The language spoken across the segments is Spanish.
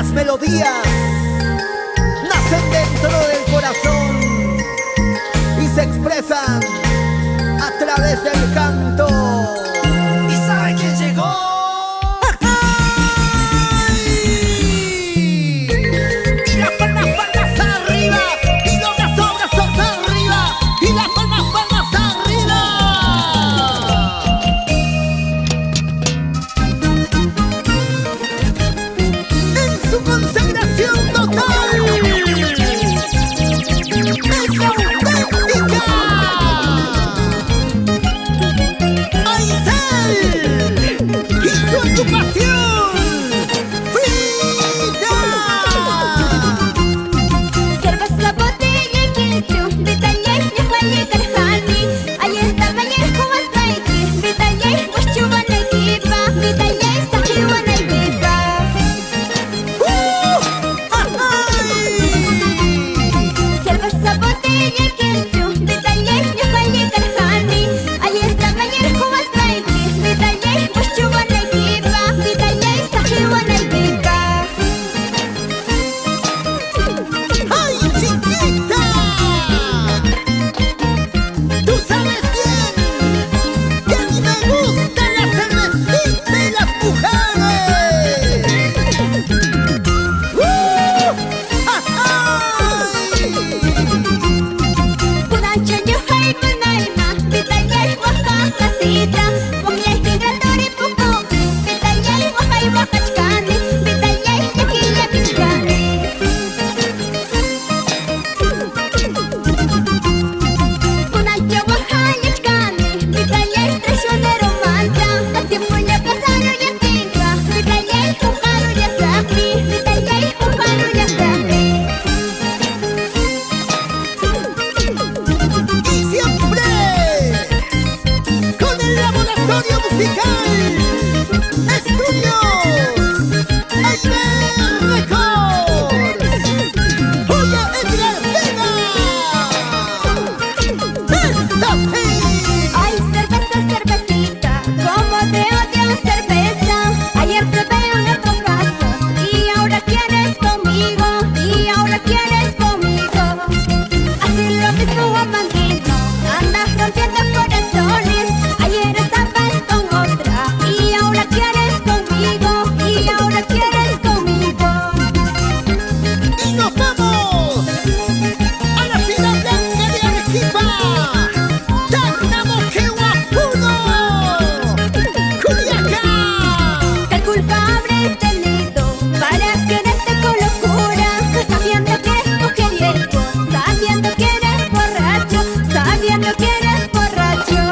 Las melodías nacen dentro del corazón y se expresan a través del canto. ¿Y sabe quién llegó? Y las palmas arriba, y los brazos arriba, y las palmas arriba. En su consagración total es auténtica. Y su ocupación, Frida. Cerveza, botella, ketchup, Виталий, не хвали кархани. А есть давай хвастайки, Виталий, пущувана кипа, Виталий, стахивана кипа. Cerveza, botella, ketchup, Виталий, не хвали кархани. А есть давай хвастайки, Виталий, пущувана кипа, Виталий, стахивана кипа. ¡Ay, chiquita! Tú sabes bien que a mí me gusta la cervecita y las mujeres. Кудача нюхай минайма, Виталий, ваха касита, Вахляй миграторі пукоки, Виталий, вахай вахачкани, Виталий, якія пічкани. Кудача вахалячкани, Виталий, трещоне романта, А ти муля пасару я пінка, Виталий, кухару я сахрі, Виталий, кухару я сахрі. Y siempre con el laboratorio musical Estudios Eimer Records. Oye, Edgar Vega. ¡Esta sí! Ay, cerveza, cervecita, como te odio cerveza. Ayer probé unos vasos y ahora quieres conmigo, y ahora quieres conmigo. Así lo mismo amandito, andas rompiendo corazones. Ayer estabas con otra y ahora quieres conmigo, y ahora quieres conmigo. Y nos vamos a la ciudad blanca de Arequipa. Tarnamoquehuapuno, Culiacán. ¿Qué culpa habré tenido para quererte con locura? Sabiendo que eres mujeriego, sabiendo que eres borracho, sabiendo que eres borracho.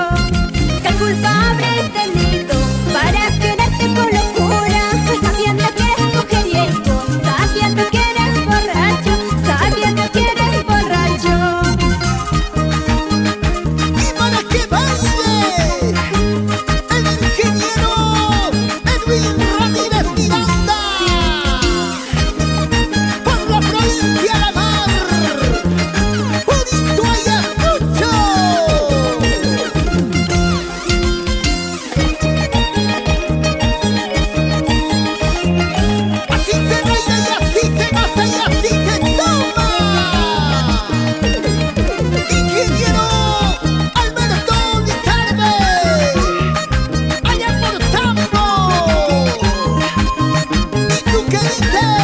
¿Qué culpa habré tenido para quererte con locura? Sabiendo que eres mujeriego, sabiendo que eres borracho, sabiendo que eres borracho. Y para que baile el ingeniero Edwin Ramírez Miranda. Por la provincia de La Mar, Bonito Ayacucho. Así se baila y así se goza y así se toma. Ingeniero Alberto Lizarbe, allá por Tambo. ¿Y tú qué dices?